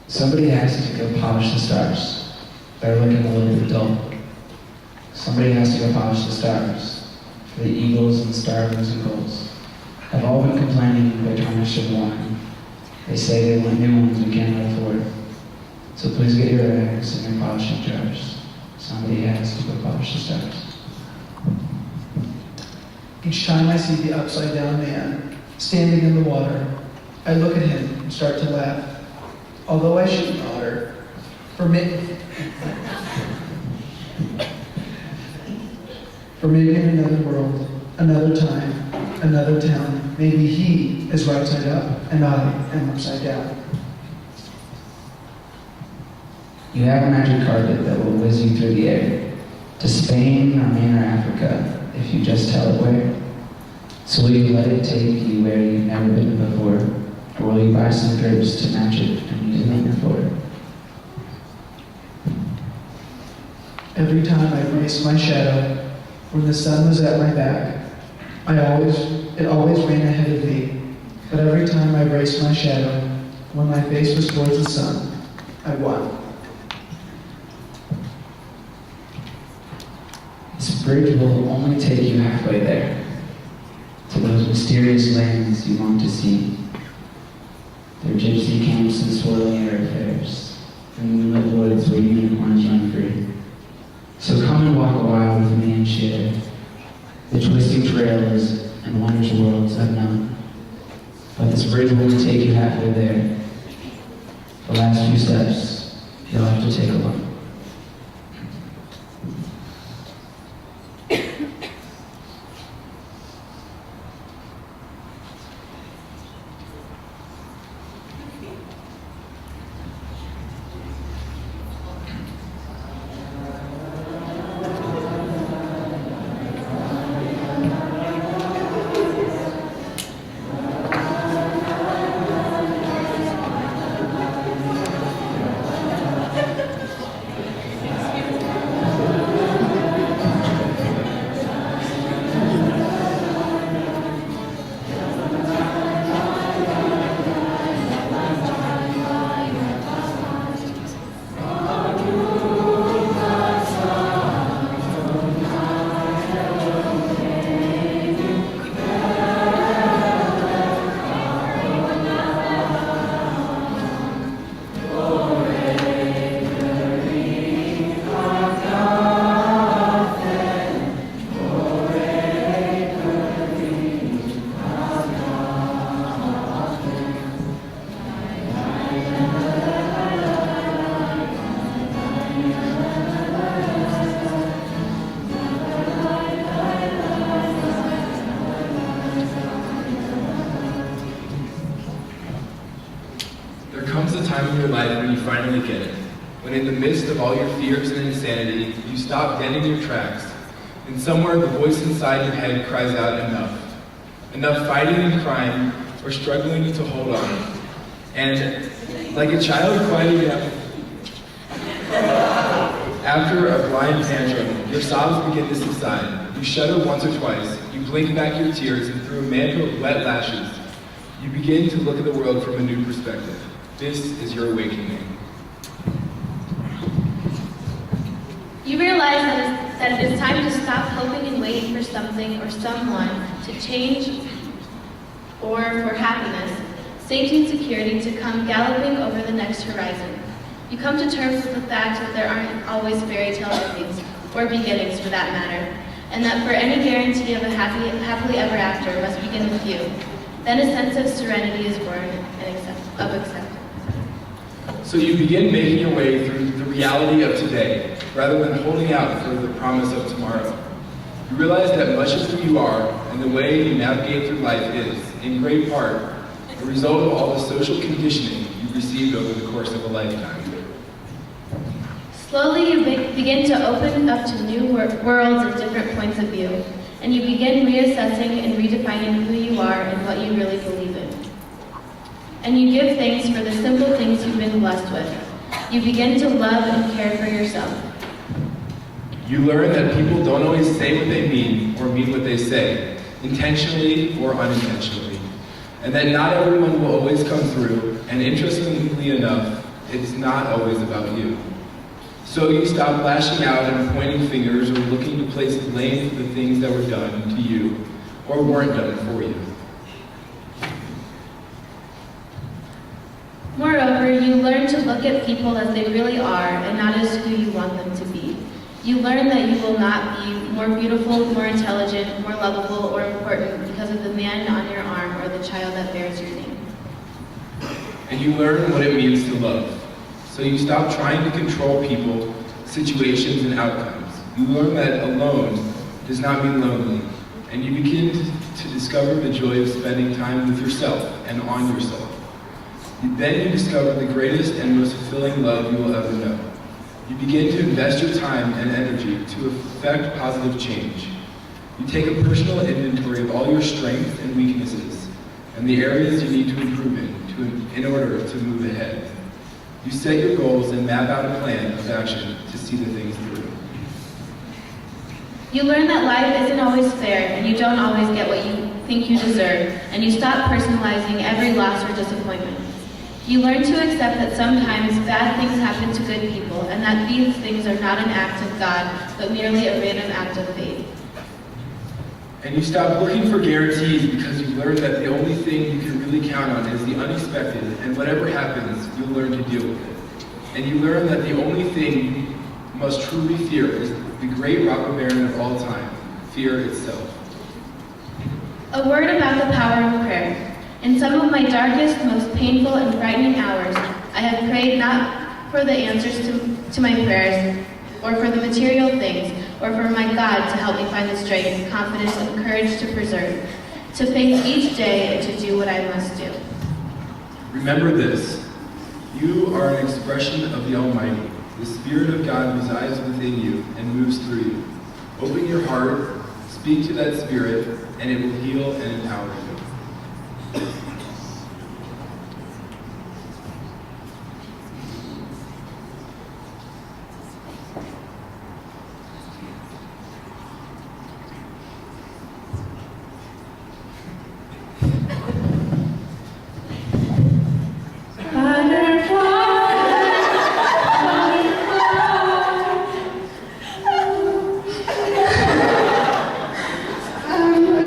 Somebody has to go polish the stars. They're looking a little bit dull. Somebody has to go polish the stars. For the eagles and starlings and gulls have all been complaining they're tarnished and worn. They say they want new ones we cannot afford. So please get your rags and your polishing jars. Somebody has to go polish the stars. Each time I see the upside down man standing in the water, I look at him and start to laugh. Although I shouldn't otter, for maybe in another world, another time, another town, maybe he is right side up and I am upside down. You have a magic carpet that will whiz you through the air, to Spain or Maine or Africa, if you just tell it where. So will you let it take you where you've never been before, or will you buy some drapes to match it and use it on your floor? Every time I race my shadow, when the sun was at my back, it always ran ahead of me. But every time I raced my shadow, when my face was towards the sun, I won. This bridge will only take you halfway there, to those mysterious lands you want to see. Their gypsy camps and swirling air affairs, and moonlit woods where unicorns run free. So come and walk a while with me and share the twisting trails and wondrous worlds I've known. But this bridge will only take you halfway there. The last few steps, you'll have to take alone. In your life when you finally get it, when in the midst of all your fears and insanity, you stop dead in your tracks, and somewhere the voice inside your head cries out, enough. Enough fighting and crying, or struggling to hold on. And like a child quieting out after a blind tantrum, your sobs begin to subside. You shudder once or twice, you blink back your tears, and through a mantle of wet lashes, you begin to look at the world from a new perspective. This is your awakening. You realize that it is time to stop hoping and waiting for something or someone to change or for happiness, safety and security to come galloping over the next horizon. You come to terms with the fact that there aren't always fairy tale endings, or beginnings for that matter. and that for any guarantee of a happily ever after must begin with you. Then a sense of serenity is born of acceptance. So you begin making your way through the reality of today, rather than holding out for the promise of tomorrow. You realize that much of who you are and the way you navigate through life is, in great part, a result of all the social conditioning you've received over the course of a lifetime. Slowly you begin to open up to new worlds of different points of view, and you begin reassessing and redefining who you are and what you really believe in. And you give thanks for the simple things you've been blessed with. You begin to love and care for yourself. You learn that people don't always say what they mean or mean what they say, intentionally or unintentionally, and that not everyone will always come through, and interestingly enough, it's not always about you. So you stop lashing out and pointing fingers or looking to place blame for the things that were done to you or weren't done for you. Moreover, you learn to look at people as they really are and not as who you want them to be. You learn that you will not be more beautiful, more intelligent, more lovable, or important because of the man on your arm or the child that bears your name. And you learn what it means to love. So you stop trying to control people, situations, and outcomes. You learn that alone does not mean lonely, and you begin to discover the joy of spending time with yourself and on yourself. Then you discover the greatest and most fulfilling love you will ever know. You begin to invest your time and energy to effect positive change. You take a personal inventory of all your strengths and weaknesses, and the areas you need to improve in order to move ahead. You set your goals and map out a plan of action to see the things through. You learn that life isn't always fair and you don't always get what you think you deserve, and you stop personalizing every loss or disappointment. You learn to accept that sometimes bad things happen to good people, and that these things are not an act of God, but merely a random act of fate. And you stop looking for guarantees because you learn that the only thing you can really count on is the unexpected, and whatever happens, you'll learn to deal with it. And you learn that the only thing you must truly fear is the great robber baron of all time, fear itself. A word about the power of prayer. In some of my darkest, most painful and frightening hours, I have prayed not for the answers to my prayers, or for the material things, or for my God to help me find the strength, confidence, and courage to persevere, to face each day and to do what I must do. Remember this: you are an expression of the Almighty. The Spirit of God resides within you and moves through you. Open your heart, speak to that Spirit, and it will heal and empower you.